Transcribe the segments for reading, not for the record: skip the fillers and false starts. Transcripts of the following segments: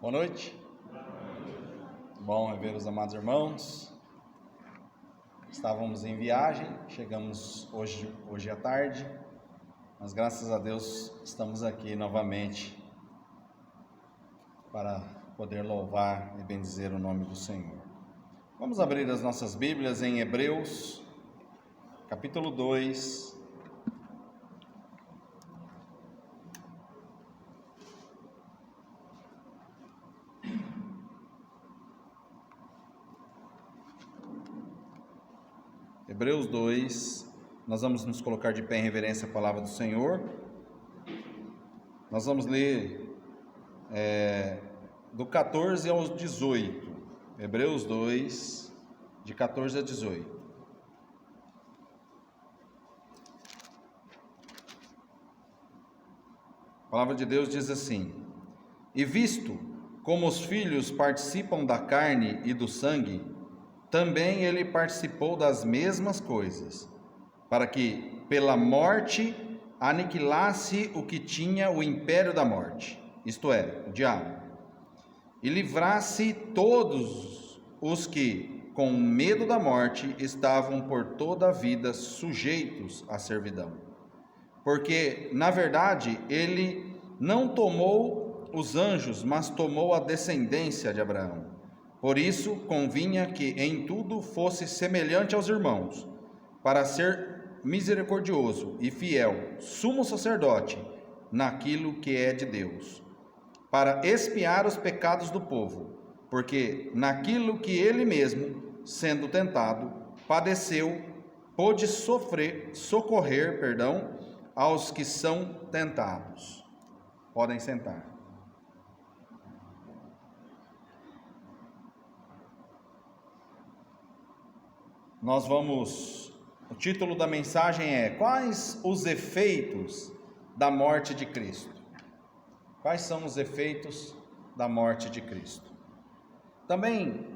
Boa noite. Bom rever os amados irmãos. Estávamos em viagem, chegamos hoje à tarde, mas graças a Deus estamos aqui novamente para poder louvar e bendizer o nome do Senhor. Vamos abrir as nossas Bíblias em Hebreus, capítulo 2. Hebreus 2, nós vamos nos colocar de pé em reverência à palavra do Senhor. Nós vamos ler do 14 ao 18, Hebreus 2, de 14 a 18. A palavra de Deus diz assim: E visto como os filhos participam da carne e do sangue, também ele participou das mesmas coisas, para que, pela morte, aniquilasse o que tinha o império da morte, isto é, o diabo, e livrasse todos os que, com medo da morte, estavam por toda a vida sujeitos à servidão. Porque, na verdade, ele não tomou os anjos, mas tomou a descendência de Abraão. Por isso, convinha que em tudo fosse semelhante aos irmãos, para ser misericordioso e fiel, sumo sacerdote, naquilo que é de Deus, para expiar os pecados do povo, porque naquilo que ele mesmo, sendo tentado, padeceu, pôde socorrer, aos que são tentados. Podem sentar. O título da mensagem é: Quais os efeitos da morte de Cristo? Quais são os efeitos da morte de Cristo? Também,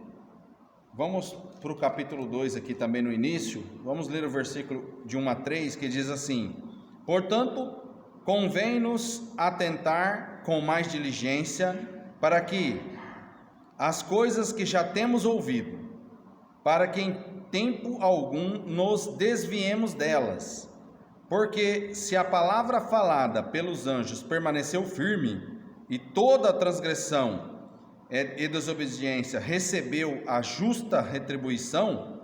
vamos para o capítulo 2 aqui também no início, vamos ler o versículo de 1 a 3, que diz assim: Portanto, convém-nos atentar com mais diligência para que as coisas que já temos ouvido, para que em tempo algum nos desviemos delas, porque se a palavra falada pelos anjos permaneceu firme, e toda a transgressão e desobediência recebeu a justa retribuição,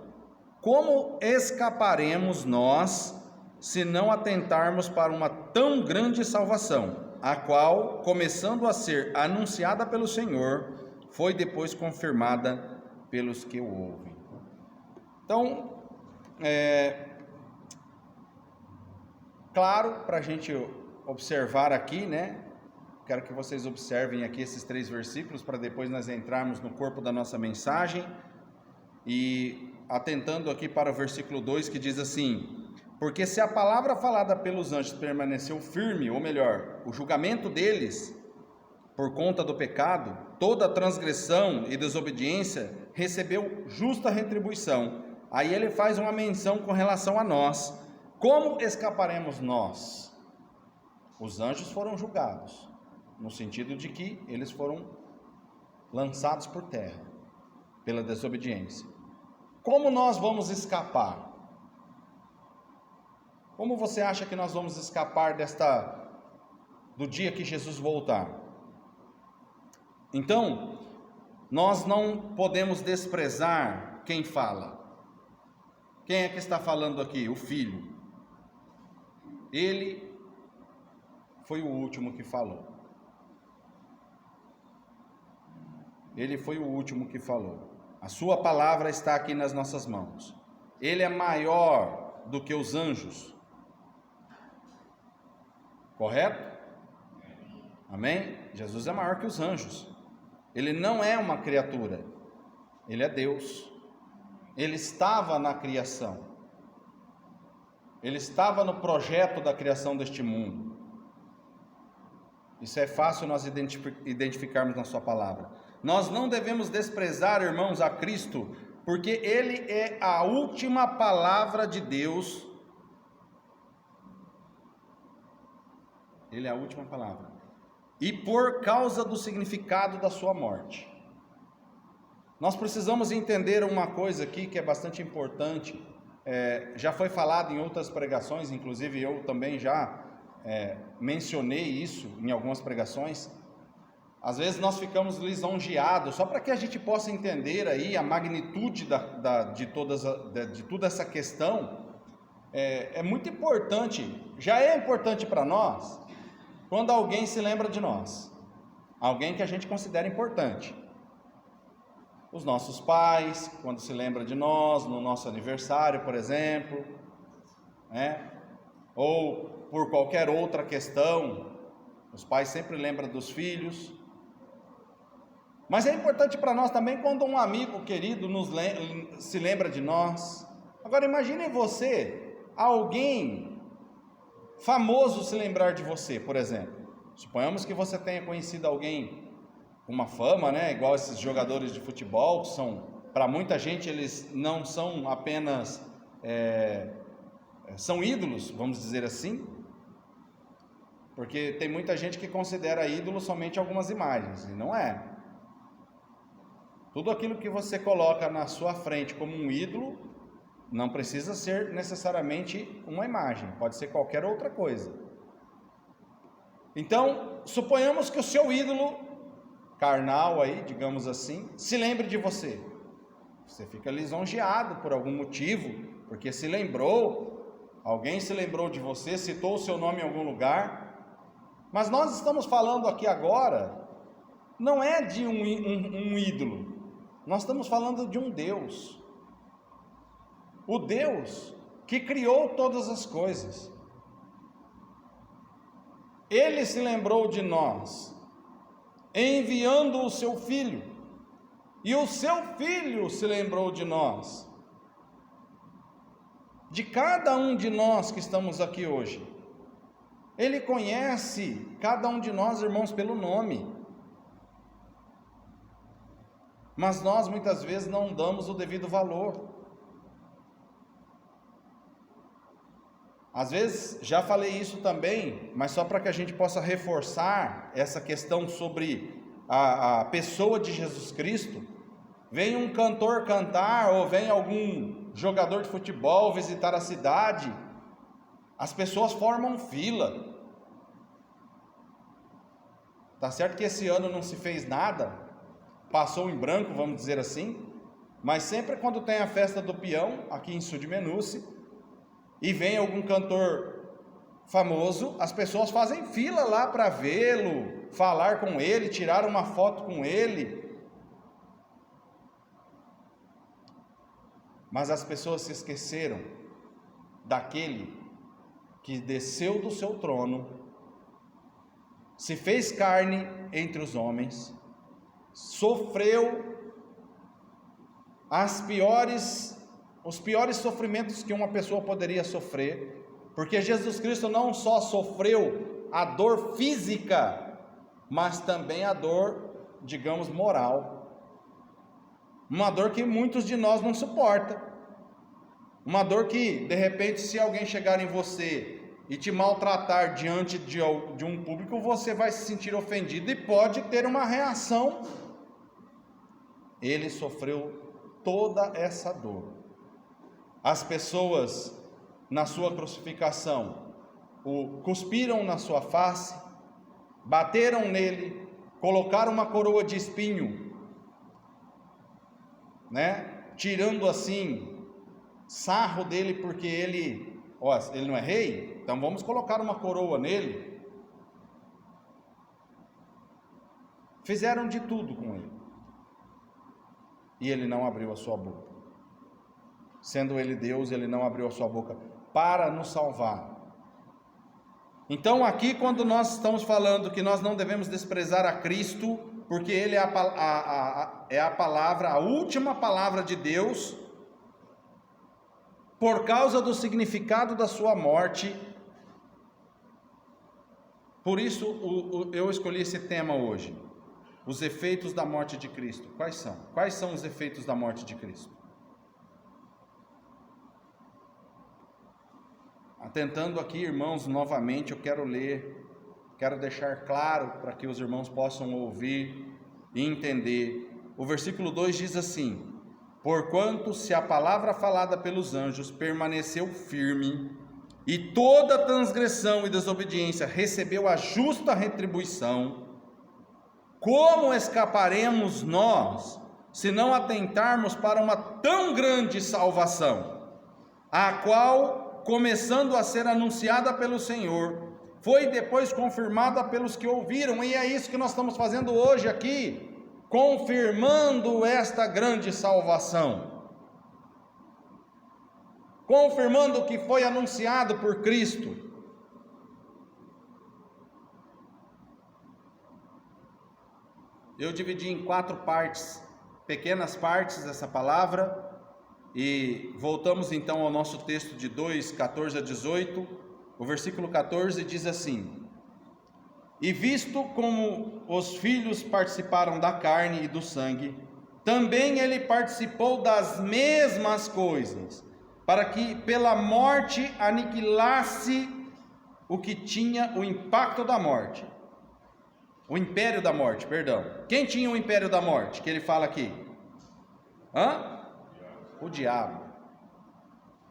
como escaparemos nós, se não atentarmos para uma tão grande salvação, a qual, começando a ser anunciada pelo Senhor, foi depois confirmada pelos que o ouvem? Então, claro, para a gente observar aqui, né? Quero que vocês observem aqui esses 3 versículos, para depois nós entrarmos no corpo da nossa mensagem. E atentando aqui para o versículo 2, que diz assim: Porque se a palavra falada pelos anjos permaneceu firme, ou melhor, o julgamento deles, por conta do pecado, toda transgressão e desobediência recebeu justa retribuição. Aí ele faz uma menção com relação a nós. Como escaparemos nós? Os anjos foram julgados, no sentido de que eles foram lançados por terra, pela desobediência. Como nós vamos escapar? Como você acha que nós vamos escapar do dia que Jesus voltar? Então, nós não podemos desprezar quem fala. Quem é que está falando aqui? O Filho. Ele foi o último que falou. Ele foi o último que falou. A sua palavra está aqui nas nossas mãos. Ele é maior do que os anjos. Correto? Amém? Jesus é maior que os anjos. Ele não é uma criatura. Ele é Deus. Ele estava na criação. Ele estava no projeto da criação deste mundo. Isso é fácil nós identificarmos na sua palavra. Nós não devemos desprezar, irmãos, a Cristo, porque Ele é a última palavra de Deus. Ele é a última palavra. e por causa do significado da sua morte. Nós precisamos entender uma coisa aqui que é bastante importante, já foi falado em outras pregações, inclusive eu também já mencionei isso em algumas pregações. Às vezes nós ficamos lisonjeados, só para que a gente possa entender aí a magnitude de toda essa questão. É muito importante, já é importante para nós, quando alguém se lembra de nós, alguém que a gente considera importante. Os nossos pais, quando se lembra de nós, no nosso aniversário, por exemplo, ou por qualquer outra questão, os pais sempre lembram dos filhos. Mas é importante para nós também quando um amigo querido se lembra de nós. Agora imagine você, alguém famoso se lembrar de você, por exemplo. Suponhamos que você tenha conhecido alguém com uma fama, igual esses jogadores de futebol, que são, para muita gente, eles não são apenas, são ídolos, vamos dizer assim, porque tem muita gente que considera ídolo somente algumas imagens, e não é. Tudo aquilo que você coloca na sua frente como um ídolo, não precisa ser necessariamente uma imagem, pode ser qualquer outra coisa. Então, suponhamos que o seu ídolo carnal aí, digamos assim, se lembre de você. Você fica lisonjeado por algum motivo, porque se lembrou, alguém se lembrou de você, citou o seu nome em algum lugar. Mas nós estamos falando aqui agora, não é de um ídolo, nós estamos falando de um Deus. O Deus que criou todas as coisas. Ele se lembrou de nós, enviando o seu Filho, e o seu Filho se lembrou de nós, de cada um de nós que estamos aqui hoje. Ele conhece cada um de nós, irmãos, pelo nome, mas nós muitas vezes não damos o devido valor. Às vezes, já falei isso também, mas só para que a gente possa reforçar essa questão sobre a pessoa de Jesus Cristo. Vem um cantor cantar, ou vem algum jogador de futebol visitar a cidade, as pessoas formam fila. Tá certo que esse ano não se fez nada, passou em branco, vamos dizer assim, mas sempre quando tem a festa do peão, aqui em Sudmenuce, e vem algum cantor famoso, as pessoas fazem fila lá para vê-lo, falar com ele, tirar uma foto com ele. Mas as pessoas se esqueceram daquele que desceu do seu trono, se fez carne entre os homens, sofreu os piores sofrimentos que uma pessoa poderia sofrer, porque Jesus Cristo não só sofreu a dor física, mas também a dor, digamos, moral, uma dor que muitos de nós não suportam, uma dor que, de repente, se alguém chegar em você e te maltratar diante de um público, você vai se sentir ofendido e pode ter uma reação. Ele sofreu toda essa dor. As pessoas, na sua crucificação, o cuspiram na sua face, bateram nele, colocaram uma coroa de espinho, tirando assim sarro dele, porque ele não é rei, então vamos colocar uma coroa nele. Fizeram de tudo com ele, e ele não abriu a sua boca. Sendo ele Deus, ele não abriu a sua boca para nos salvar. Então aqui, quando nós estamos falando que nós não devemos desprezar a Cristo, porque ele é a palavra, a última palavra de Deus, por causa do significado da sua morte. Por isso eu escolhi esse tema hoje, os efeitos da morte de Cristo. Quais são? Quais são os efeitos da morte de Cristo? Atentando aqui, irmãos, novamente eu quero ler quero deixar claro para que os irmãos possam ouvir e entender. O versículo 2 diz assim: porquanto se a palavra falada pelos anjos permaneceu firme, e toda transgressão e desobediência recebeu a justa retribuição, como escaparemos nós, se não atentarmos para uma tão grande salvação, a qual, começando a ser anunciada pelo Senhor, foi depois confirmada pelos que ouviram? E é isso que nós estamos fazendo hoje aqui, confirmando esta grande salvação, confirmando o que foi anunciado por Cristo. Eu dividi em 4 partes, pequenas partes dessa palavra, e voltamos então ao nosso texto de 2, 14 a 18, o versículo 14 diz assim: e visto como os filhos participaram da carne e do sangue, também ele participou das mesmas coisas, para que pela morte aniquilasse o que tinha o impacto da morte, o império da morte, perdão. Quem tinha o império da morte, que ele fala aqui? O diabo.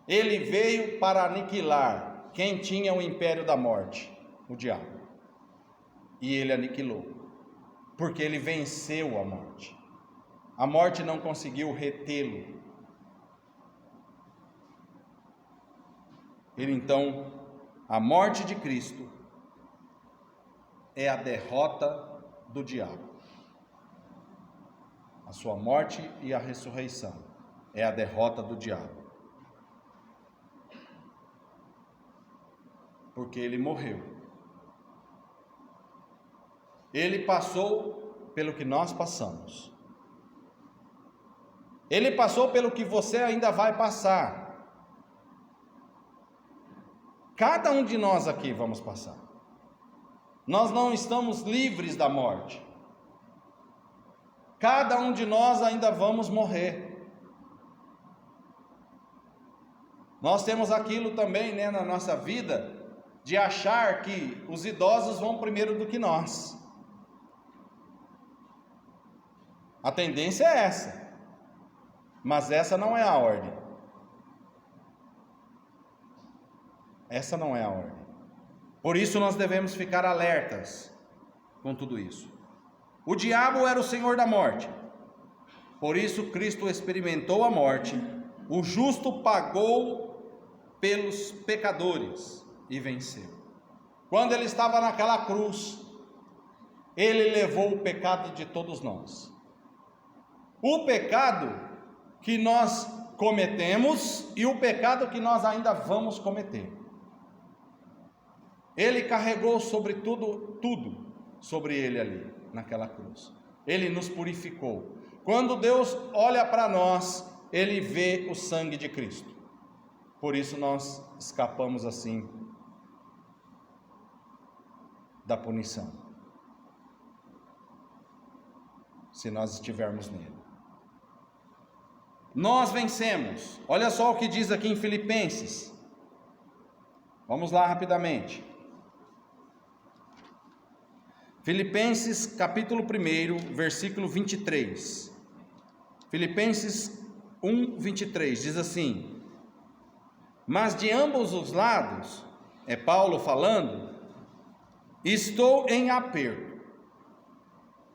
Ele veio para aniquilar quem tinha o império da morte, o diabo. E ele aniquilou, porque ele venceu a morte. A morte não conseguiu retê-lo. Ele então, a morte de Cristo é a derrota do diabo. A sua morte e a ressurreição é a derrota do diabo. Porque ele morreu. Ele passou pelo que nós passamos. Ele passou pelo que você ainda vai passar. Cada um de nós aqui vamos passar. Nós não estamos livres da morte. Cada um de nós ainda vamos morrer. Nós temos aquilo também, na nossa vida, de achar que os idosos vão primeiro do que nós. A tendência é essa, mas essa não é a ordem. Essa não é a ordem. Por isso nós devemos ficar alertas com tudo isso. O diabo era o senhor da morte. Por isso Cristo experimentou a morte. O justo pagou pelos pecadores e venceu. Quando ele estava naquela cruz, ele levou o pecado de todos nós. O pecado que nós cometemos e o pecado que nós ainda vamos cometer. Ele carregou sobre tudo sobre ele ali, naquela cruz. Ele nos purificou. Quando Deus olha para nós, ele vê o sangue de Cristo. Por isso nós escapamos assim da punição, se nós estivermos nele. Nós vencemos. Olha só o que diz aqui em Filipenses. Vamos lá rapidamente. Filipenses capítulo 1, versículo 23. Filipenses 1, 23 diz assim: mas de ambos os lados, é Paulo falando, estou em aperto,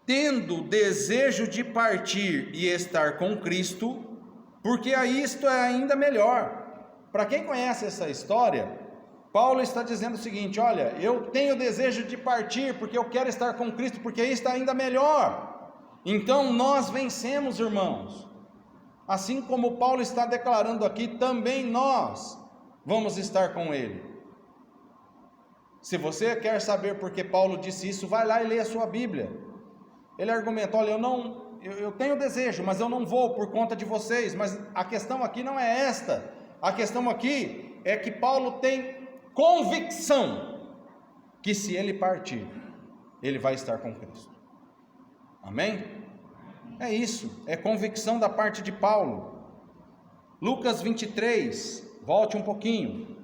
tendo desejo de partir e estar com Cristo, porque a isto é ainda melhor. Para quem conhece essa história, Paulo está dizendo o seguinte: olha, eu tenho desejo de partir porque eu quero estar com Cristo, porque isto é ainda melhor. Então nós vencemos, irmãos. Assim como Paulo está declarando aqui, também nós vamos estar com ele. Se você quer saber por que Paulo disse isso, vai lá e lê a sua Bíblia. Ele argumenta: olha, eu tenho desejo, mas eu não vou por conta de vocês. Mas a questão aqui não é esta. A questão aqui é que Paulo tem convicção que se ele partir, ele vai estar com Cristo. Amém? É isso, é convicção da parte de Paulo. Lucas 23, volte um pouquinho.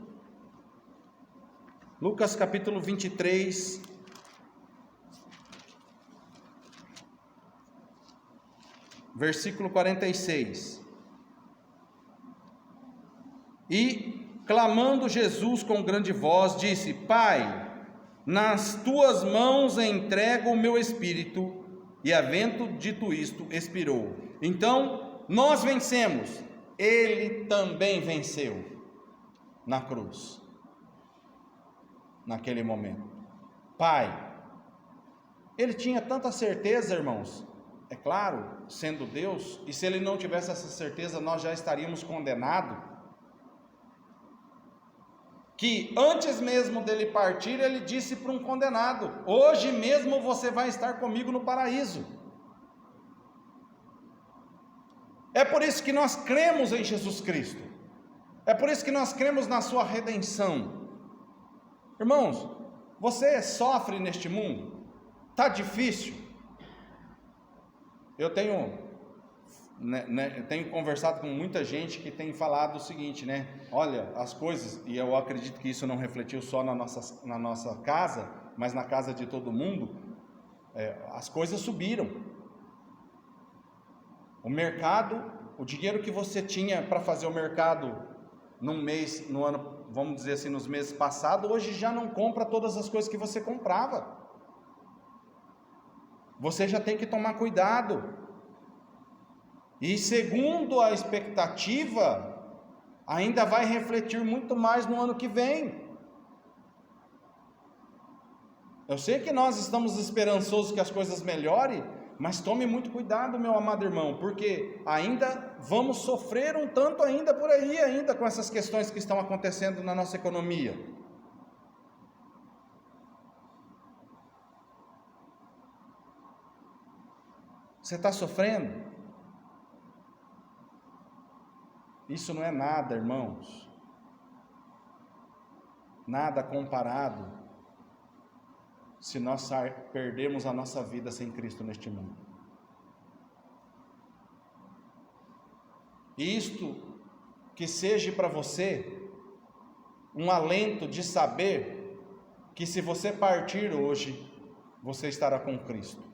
Lucas capítulo 23, versículo 46. E, clamando Jesus com grande voz, disse: Pai, nas tuas mãos entrego o meu espírito. E havendo dito isto, expirou. Então, nós vencemos. Ele também venceu na cruz, naquele momento. Pai, ele tinha tanta certeza, irmãos, é claro, sendo Deus, e se ele não tivesse essa certeza, nós já estaríamos condenados, que antes mesmo dele partir, ele disse para um condenado: hoje mesmo você vai estar comigo no paraíso. É por isso que nós cremos em Jesus Cristo, é por isso que nós cremos na sua redenção. Irmãos, você sofre neste mundo? Está difícil? Eu tenho conversado com muita gente que tem falado o seguinte, olha, as coisas, e eu acredito que isso não refletiu só na nossa casa, mas na casa de todo mundo, as coisas subiram. O mercado, o dinheiro que você tinha para fazer o mercado num mês, no ano, vamos dizer assim, nos meses passados, hoje já não compra todas as coisas que você comprava. Você já tem que tomar cuidado. E segundo a expectativa, ainda vai refletir muito mais no ano que vem. Eu sei que nós estamos esperançosos que as coisas melhorem, mas tome muito cuidado, meu amado irmão, porque ainda vamos sofrer um tanto ainda por aí, ainda com essas questões que estão acontecendo na nossa economia. Você está sofrendo? Isso não é nada, irmãos. Nada comparado se nós perdermos a nossa vida sem Cristo neste mundo. E isto que seja para você um alento de saber que se você partir hoje, você estará com Cristo.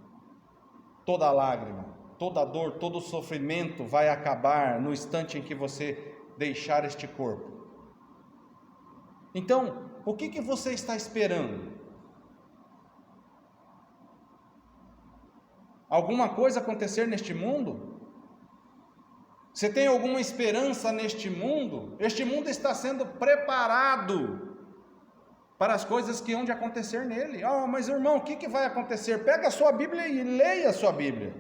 Toda lágrima, toda dor, todo sofrimento vai acabar no instante em que você deixar este corpo. Então, o que você está esperando? Alguma coisa acontecer neste mundo? Você tem alguma esperança neste mundo? Este mundo está sendo preparado para as coisas que hão de acontecer nele. Mas irmão, o que vai acontecer? Pega a sua Bíblia e leia a sua Bíblia.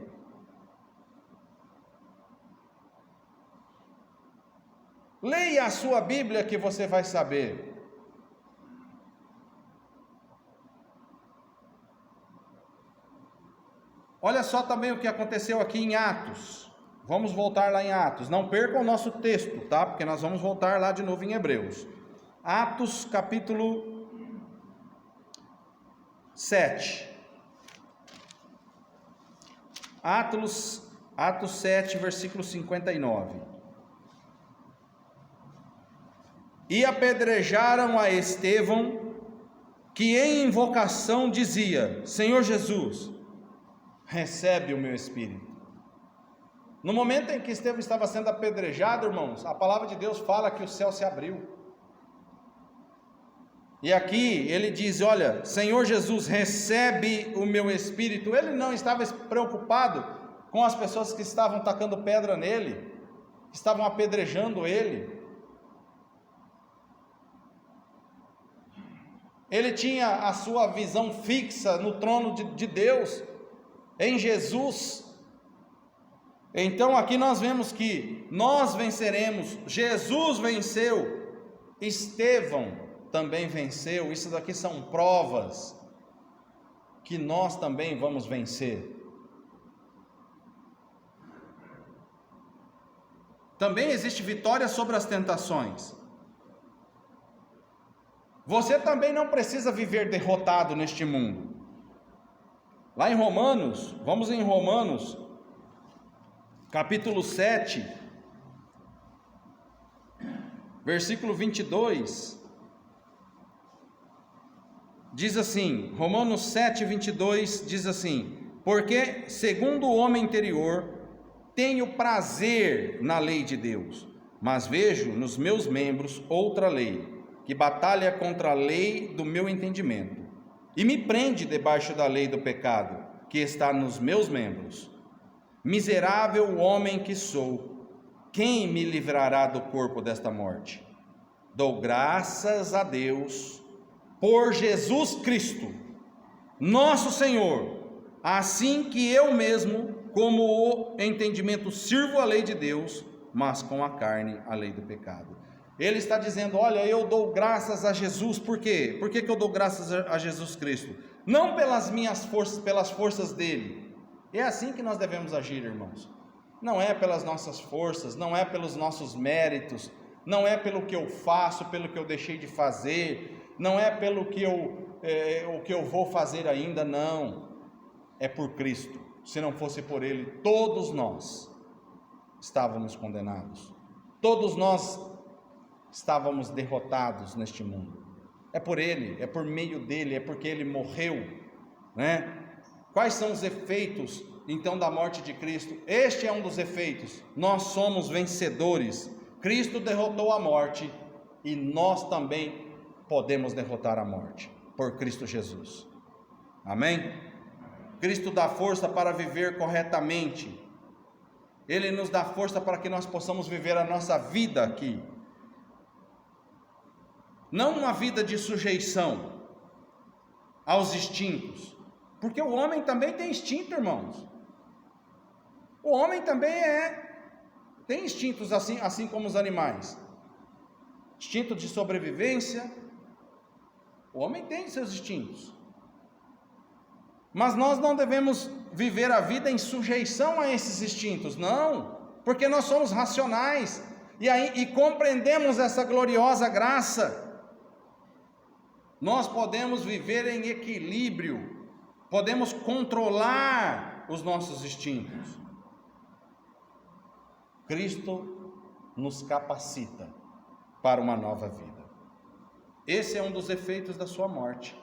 Leia a sua Bíblia que você vai saber. Olha só também o que aconteceu aqui em Atos. Vamos voltar lá em Atos. Não percam o nosso texto, tá? Porque nós vamos voltar lá de novo em Hebreus. Atos capítulo 7. Atos 7, versículo 59. E apedrejaram a Estevão, que em invocação dizia: Senhor Jesus, recebe o meu espírito. No momento em que Estevão estava sendo apedrejado, irmãos, a palavra de Deus fala que o céu se abriu. E aqui ele diz: olha, Senhor Jesus, recebe o meu espírito. Ele não estava preocupado com as pessoas que estavam tacando pedra nele, que estavam apedrejando ele. Ele tinha a sua visão fixa no trono de Deus, em Jesus. Então aqui nós vemos que nós venceremos. Jesus venceu, Estevão também venceu. Isso daqui são provas que nós também vamos vencer. Também existe vitória sobre as tentações. Você também não precisa viver derrotado neste mundo. Lá em Romanos, vamos em Romanos, capítulo 7, versículo 22, diz assim, Romanos 7, 22, diz assim: porque segundo o homem interior, tenho prazer na lei de Deus, mas vejo nos meus membros outra lei, que batalha contra a lei do meu entendimento, e me prende debaixo da lei do pecado, que está nos meus membros. Miserável homem que sou, quem me livrará do corpo desta morte? Dou graças a Deus por Jesus Cristo, nosso Senhor, assim que eu mesmo, como o entendimento, sirvo a lei de Deus, mas com a carne a lei do pecado. Ele está dizendo: olha, eu dou graças a Jesus. Por quê? Por que eu dou graças a Jesus Cristo? Não pelas minhas forças, pelas forças dele. É assim que nós devemos agir, irmãos. Não é pelas nossas forças, não é pelos nossos méritos, não é pelo que eu faço, pelo que eu deixei de fazer, não é pelo que eu vou fazer ainda, não. É por Cristo. Se não fosse por Ele, todos nós estávamos condenados. Todos nós estávamos derrotados neste mundo. É por Ele, é por meio dEle, é porque Ele morreu, né? Quais são os efeitos, então, da morte de Cristo? Este é um dos efeitos. Nós somos vencedores. Cristo derrotou a morte e nós também podemos derrotar a morte por Cristo Jesus. Amém? Cristo dá força para viver corretamente. Ele nos dá força para que nós possamos viver a nossa vida aqui. Não uma vida de sujeição aos instintos, porque o homem também tem instinto, irmãos. O homem também tem instintos assim como os animais. Instinto de sobrevivência. O homem tem seus instintos. Mas nós não devemos viver a vida em sujeição a esses instintos, não, porque nós somos racionais e compreendemos essa gloriosa graça. Nós podemos viver em equilíbrio, podemos controlar os nossos instintos. Cristo nos capacita para uma nova vida. Esse é um dos efeitos da sua morte.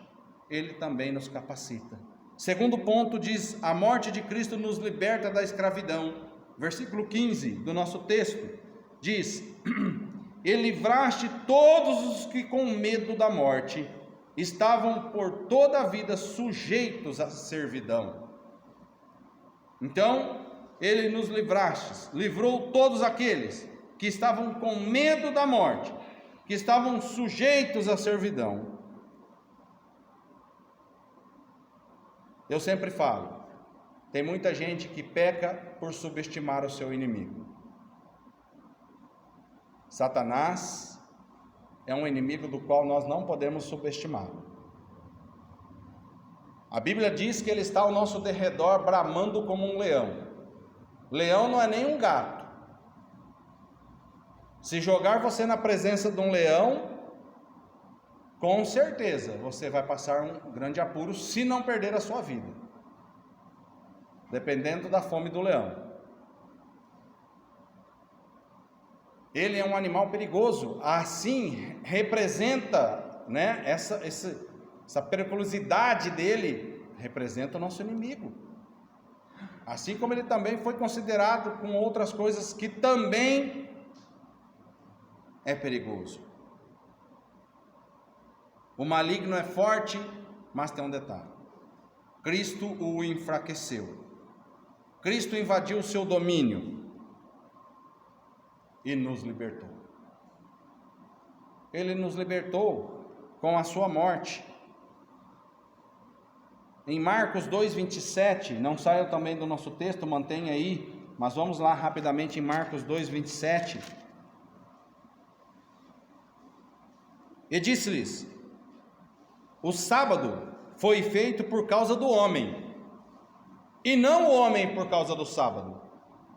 Ele também nos capacita. Segundo ponto diz: a morte de Cristo nos liberta da escravidão. Versículo 15 do nosso texto diz: e livraste todos os que com medo da morte estavam por toda a vida sujeitos à servidão. Então, ele nos livrou todos aqueles que estavam com medo da morte, que estavam sujeitos à servidão. Eu sempre falo, tem muita gente que peca por subestimar o seu inimigo. Satanás é um inimigo do qual nós não podemos subestimá-lo. A Bíblia diz que ele está ao nosso derredor bramando como um leão. Leão não é nem um gato. Se jogar você na presença de um leão, com certeza você vai passar um grande apuro, se não perder a sua vida, dependendo da fome do leão. Ele é um animal perigoso, assim representa, né, essa periculosidade dele, representa o nosso inimigo. Assim como ele também foi considerado com outras coisas que também é perigoso. O maligno é forte, mas tem um detalhe: Cristo o enfraqueceu. Cristo invadiu o seu domínio e nos libertou. Ele nos libertou com a sua morte. Em Marcos 2:27, não saiam também do nosso texto, mantenha aí, mas vamos lá rapidamente em Marcos 2:27. E disse-lhes: o sábado foi feito por causa do homem, e não o homem por causa do sábado.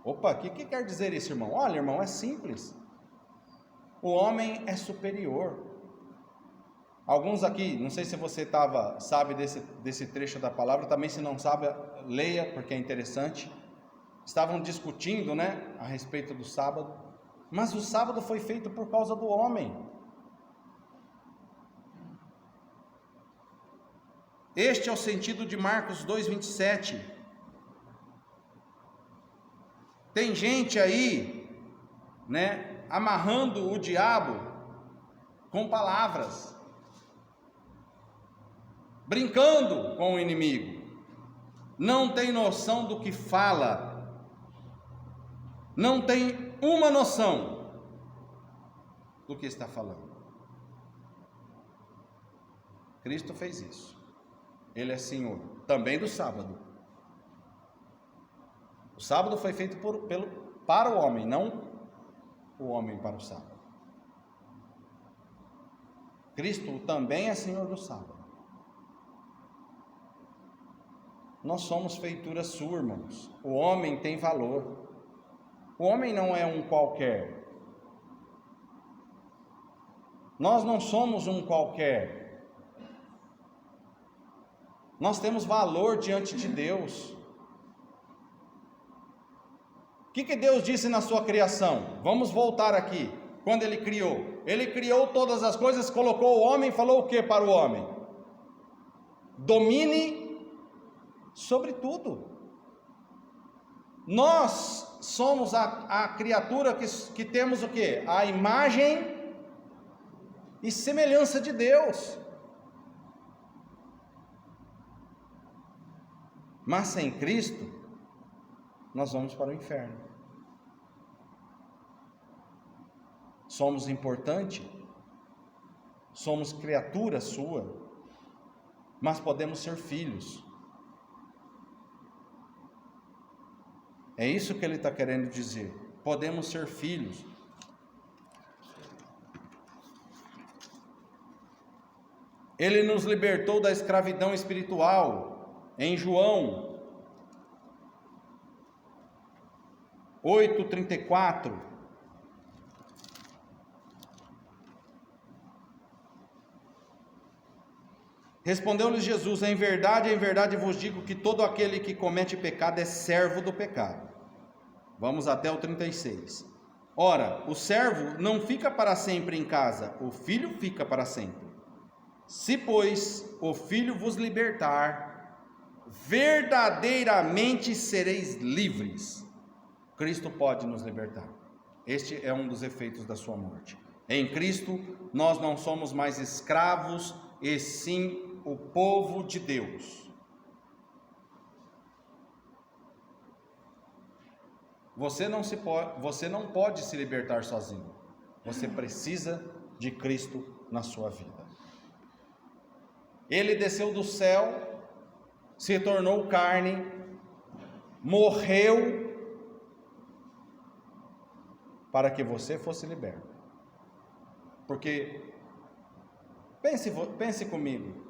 Opa, o que quer dizer isso, irmão? Olha, irmão, é simples. O homem é superior. Alguns aqui, não sei se você sabe desse trecho da palavra, também se não sabe, leia, porque é interessante. Estavam discutindo, né, a respeito do sábado, mas o sábado foi feito por causa do homem. Este é o sentido de Marcos 2:27. Tem gente aí, né, amarrando o diabo com palavras, brincando com o inimigo, não tem noção do que fala, não tem uma noção do que está falando. Cristo fez isso. Ele é Senhor também do sábado. O sábado foi feito para o homem, não o homem para o sábado. Cristo também é Senhor do sábado. Nós somos feitura sua, irmãos. O homem tem valor. O homem não é um qualquer. Nós não somos um qualquer. Nós temos valor diante de Deus. O que Deus disse na sua criação? Vamos voltar aqui. Quando Ele criou todas as coisas, colocou o homem, falou o que para o homem? Domine sobre tudo. Nós somos a criatura que temos o que? A imagem e semelhança de Deus. Mas sem Cristo, nós vamos para o inferno. Somos importantes, somos criatura sua, mas podemos ser filhos. É isso que ele está querendo dizer. Podemos ser filhos. Ele nos libertou da escravidão espiritual. Em João 8:34. Respondeu-lhes Jesus: em verdade vos digo que todo aquele que comete pecado é servo do pecado. Vamos até o 36. Ora, o servo não fica para sempre em casa, o filho fica para sempre. Se, pois, o filho vos libertar, verdadeiramente sereis livres. Cristo pode nos libertar. Este é um dos efeitos da sua morte. Em Cristo, nós não somos mais escravos, e sim o povo de Deus. Você não pode se libertar sozinho. Você precisa de Cristo na sua vida. Ele desceu do céu, se tornou carne, morreu para que você fosse liberto. Porque pense comigo.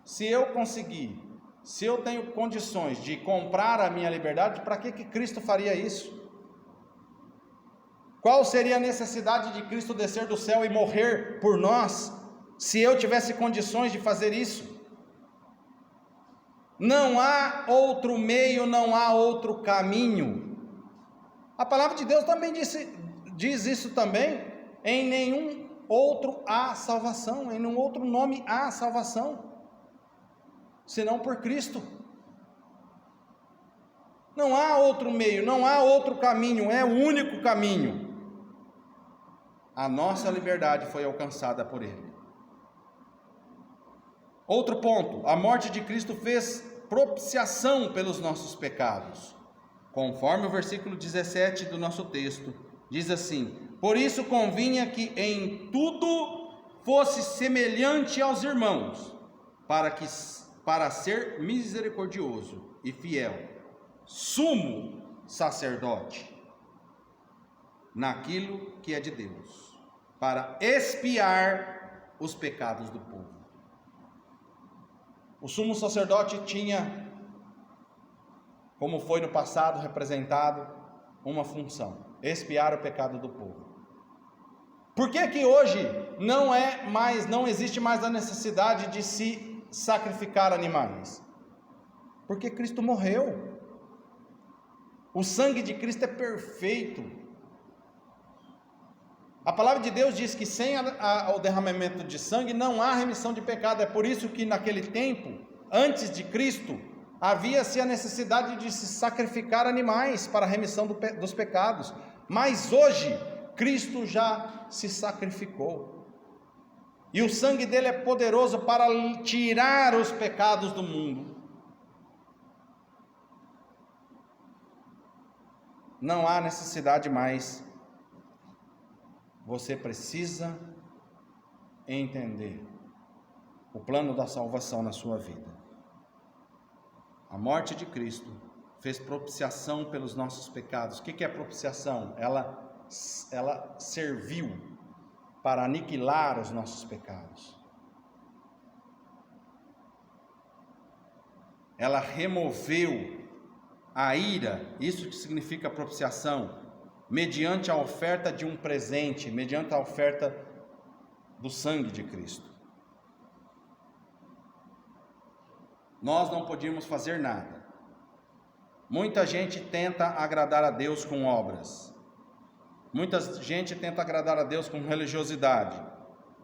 Se eu tenho condições de comprar a minha liberdade, para que Cristo faria isso? Qual seria a necessidade de Cristo descer do céu e morrer por nós, se eu tivesse condições de fazer isso? Não há outro meio, não há outro caminho. A palavra de Deus também diz isso também. Em nenhum outro há salvação, em nenhum outro nome há salvação, senão por Cristo. Não há outro meio, não há outro caminho, é o único caminho. A nossa liberdade foi alcançada por Ele. Outro ponto, a morte de Cristo fez propiciação pelos nossos pecados. Conforme o versículo 17 do nosso texto, diz assim: por isso convinha que em tudo fosse semelhante aos irmãos, para ser misericordioso e fiel, sumo sacerdote, naquilo que é de Deus, para expiar os pecados do povo. O sumo sacerdote tinha, como foi no passado representado, uma função: expiar o pecado do povo. Por que hoje não existe mais a necessidade de se sacrificar animais? Porque Cristo morreu. O sangue de Cristo é perfeito. A palavra de Deus diz que sem o derramamento de sangue não há remissão de pecado. É por isso que naquele tempo, antes de Cristo, havia-se a necessidade de se sacrificar animais para a remissão dos pecados, mas hoje Cristo já se sacrificou, e o sangue dele é poderoso para tirar os pecados do mundo. Não há necessidade mais. Você precisa entender o plano da salvação na sua vida. A morte de Cristo fez propiciação pelos nossos pecados. O que é propiciação? Ela serviu para aniquilar os nossos pecados. Ela removeu a ira, isso que significa propiciação, mediante a oferta de um presente, mediante a oferta do sangue de Cristo. Nós não podíamos fazer nada. Muita gente tenta agradar a Deus com obras. Muita gente tenta agradar a Deus com religiosidade.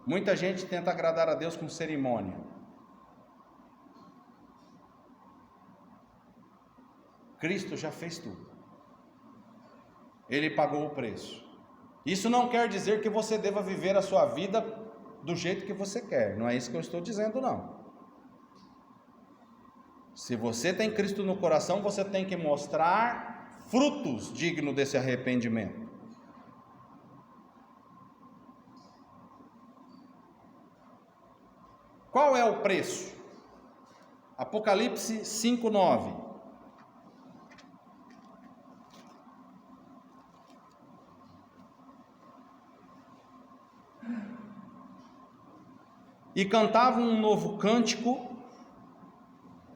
Muita gente tenta agradar a Deus com cerimônia. Cristo já fez tudo. Ele pagou o preço. Isso não quer dizer que você deva viver a sua vida do jeito que você quer. Não é isso que eu estou dizendo, não. Se você tem Cristo no coração, você tem que mostrar frutos dignos desse arrependimento. Qual é o preço? Apocalipse 5:9. E cantavam um novo cântico,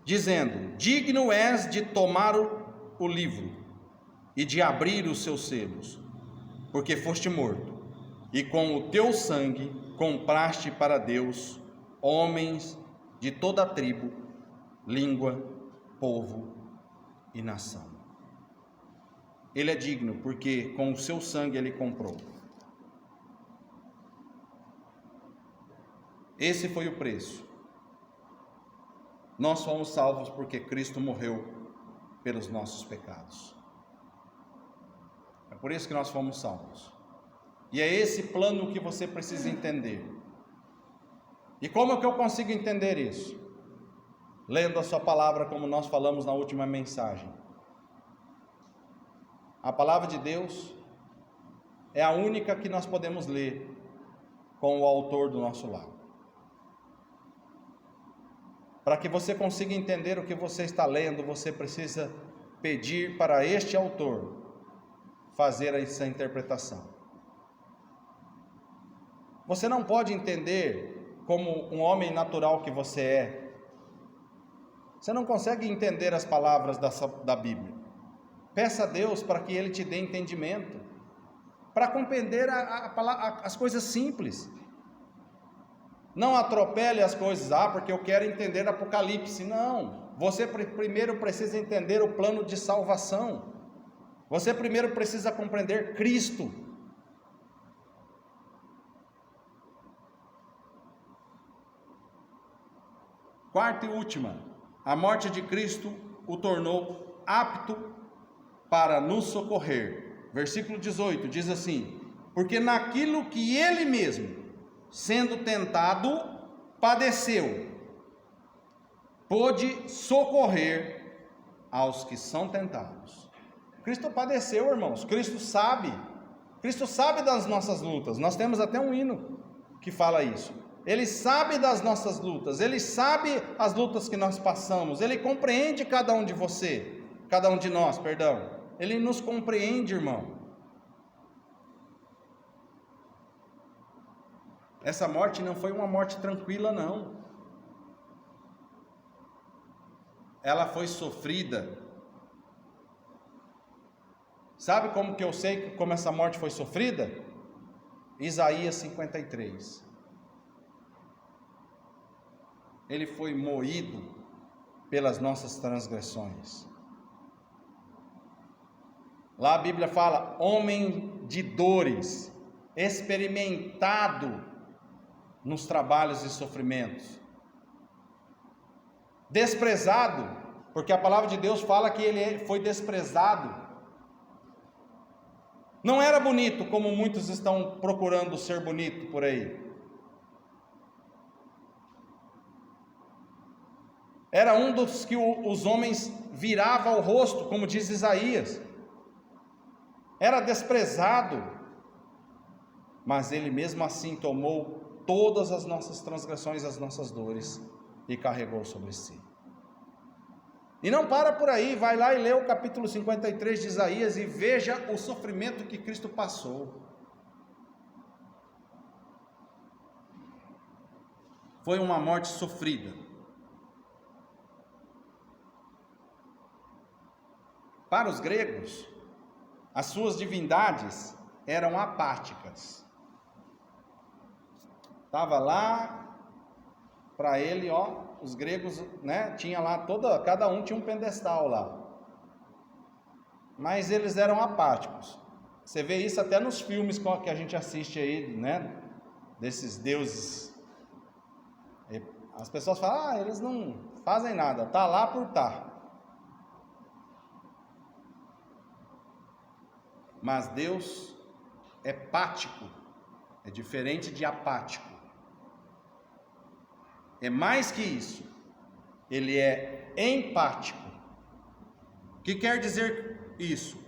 dizendo: digno és de tomar o livro e de abrir os seus selos, porque foste morto, e com o teu sangue compraste para Deus homens de toda a tribo, língua, povo e nação. Ele é digno, porque com o seu sangue ele comprou. Esse foi o preço. Nós fomos salvos porque Cristo morreu pelos nossos pecados. É por isso que nós fomos salvos. E é esse plano que você precisa entender. E como é que eu consigo entender isso? Lendo a sua palavra, como nós falamos na última mensagem. A palavra de Deus é a única que nós podemos ler com o autor do nosso lado. Para que você consiga entender o que você está lendo, você precisa pedir para este autor fazer essa interpretação. Você não pode entender como um homem natural que você é. Você não consegue entender as palavras da Bíblia. Peça a Deus para que Ele te dê entendimento, para compreender as coisas simples. Não atropele as coisas, porque eu quero entender Apocalipse. Não, você primeiro precisa entender o plano de salvação. Você primeiro precisa compreender Cristo. Quarta e última, a morte de Cristo o tornou apto para nos socorrer. Versículo 18 diz assim: porque naquilo que Ele mesmo, sendo tentado, padeceu, pôde socorrer aos que são tentados. Cristo padeceu, irmãos. Cristo sabe das nossas lutas. Nós temos até um hino que fala isso. Ele sabe das nossas lutas, Ele sabe as lutas que nós passamos, Ele compreende cada um de nós, Ele nos compreende, irmão. Essa morte não foi uma morte tranquila, não. Ela foi sofrida. Sabe como que eu sei como essa morte foi sofrida? Isaías 53. Ele foi moído pelas nossas transgressões. Lá a Bíblia fala: homem de dores, experimentado nos trabalhos e sofrimentos, desprezado porque a palavra de Deus fala que ele foi desprezado. Não era bonito como muitos estão procurando ser bonito por aí. Era um dos que os homens viravam o rosto, como diz Isaías. Era desprezado, mas ele mesmo assim tomou todas as nossas transgressões, as nossas dores, e carregou sobre si. E não para por aí, vai lá e lê o capítulo 53 de Isaías e veja o sofrimento que Cristo passou. Foi uma morte sofrida. Para os gregos, as suas divindades eram apáticas. Estava lá, para ele, os gregos, tinha lá cada um tinha um pedestal lá. Mas eles eram apáticos. Você vê isso até nos filmes que a gente assiste aí, desses deuses. As pessoas falam, eles não fazem nada, tá lá por tá. Mas Deus é pático, é diferente de apático. É mais que isso, ele é empático. O que quer dizer isso?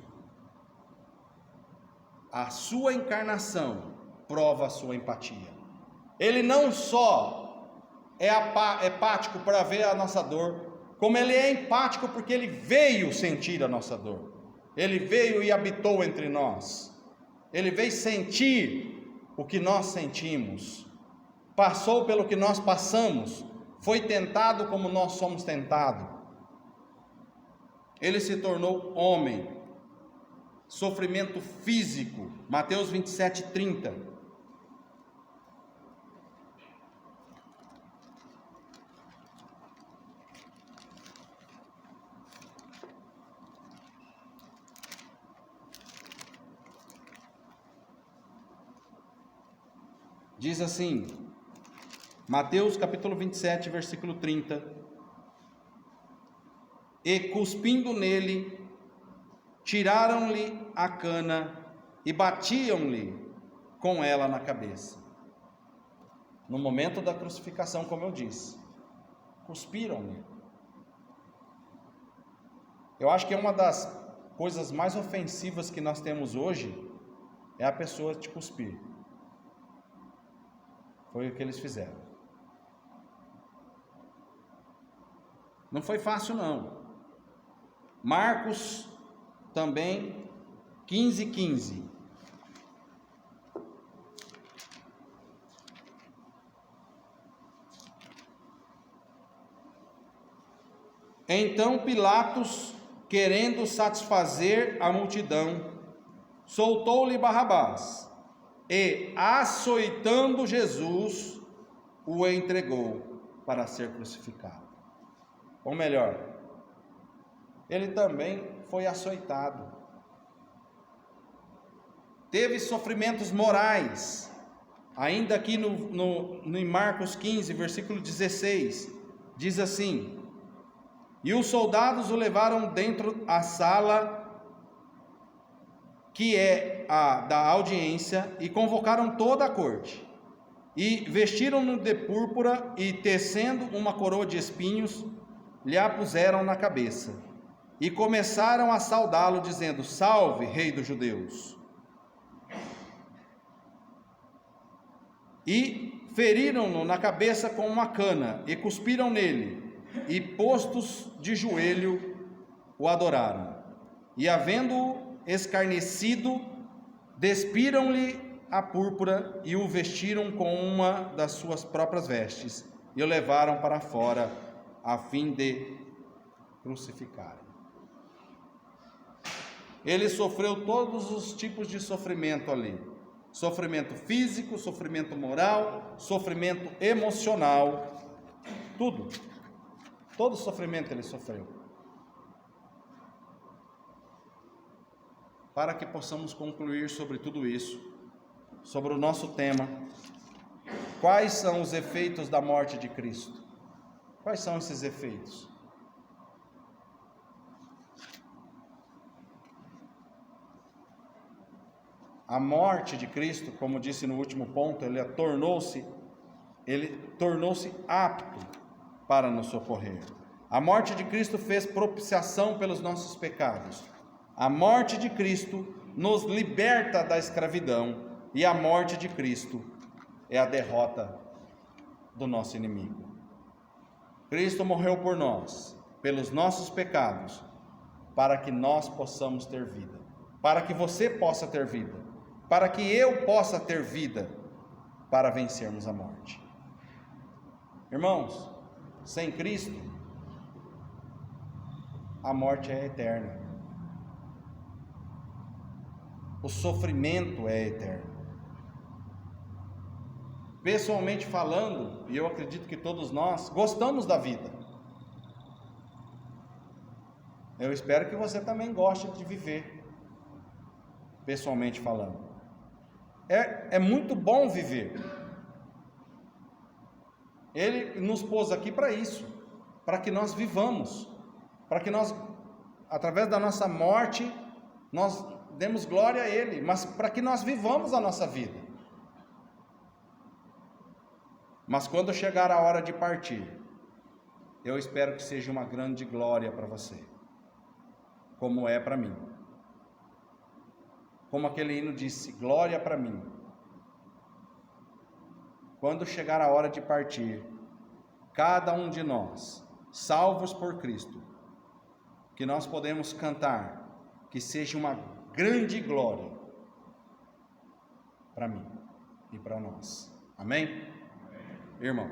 A sua encarnação prova a sua empatia. Ele não só é empático para ver a nossa dor, como ele é empático porque ele veio sentir a nossa dor. Ele veio e habitou entre nós. Ele veio sentir o que nós sentimos. Passou pelo que nós passamos. Foi tentado como nós somos tentados. Ele se tornou homem. Sofrimento físico. Mateus 27:30. Diz assim, Mateus capítulo 27, versículo 30. E cuspindo nele, tiraram-lhe a cana e batiam-lhe com ela na cabeça. No momento da crucificação, como eu disse, cuspiram-lhe. Eu acho que uma das coisas mais ofensivas que nós temos hoje é a pessoa te cuspir. Foi o que eles fizeram. Não foi fácil não. Marcos também 15:15. Então Pilatos, querendo satisfazer a multidão, soltou-lhe Barrabás e, açoitando Jesus, o entregou para ser crucificado. Ou melhor, ele também foi açoitado. Teve sofrimentos morais, ainda aqui em Marcos 15, versículo 16, diz assim: e os soldados o levaram dentro da sala que é a da audiência, e convocaram toda a corte, e vestiram-no de púrpura, e tecendo uma coroa de espinhos, lhe a puseram na cabeça, e começaram a saudá-lo, dizendo: salve, rei dos judeus. E feriram-no na cabeça com uma cana, e cuspiram nele, e postos de joelho, o adoraram. E havendo-o escarnecido, despiram-lhe a púrpura e o vestiram com uma das suas próprias vestes e o levaram para fora a fim de crucificarem. Ele sofreu todos os tipos de sofrimento ali: sofrimento físico, sofrimento moral, sofrimento emocional, tudo, todo sofrimento ele sofreu. Para que possamos concluir sobre tudo isso, sobre o nosso tema, quais são os efeitos da morte de Cristo? Quais são esses efeitos? A morte de Cristo, como disse no último ponto, ele tornou-se apto para nos socorrer. A morte de Cristo fez propiciação pelos nossos pecados. A morte de Cristo nos liberta da escravidão, e a morte de Cristo é a derrota do nosso inimigo. Cristo morreu por nós, pelos nossos pecados, para que nós possamos ter vida, para que você possa ter vida, para que eu possa ter vida, para vencermos a morte. Irmãos, sem Cristo, a morte é eterna. O sofrimento é eterno. Pessoalmente falando, e eu acredito que todos nós gostamos da vida. Eu espero que você também goste de viver, pessoalmente falando. É muito bom viver. Ele nos pôs aqui para isso, para que nós vivamos, para que nós, através da nossa morte, nós demos glória a Ele, mas para que nós vivamos a nossa vida. Mas quando chegar a hora de partir, eu espero que seja uma grande glória para você, como é para mim. Como aquele hino disse, glória para mim. Quando chegar a hora de partir, cada um de nós, salvos por Cristo, que nós podemos cantar, que seja uma grande glória para mim e para nós. Amém? Irmão.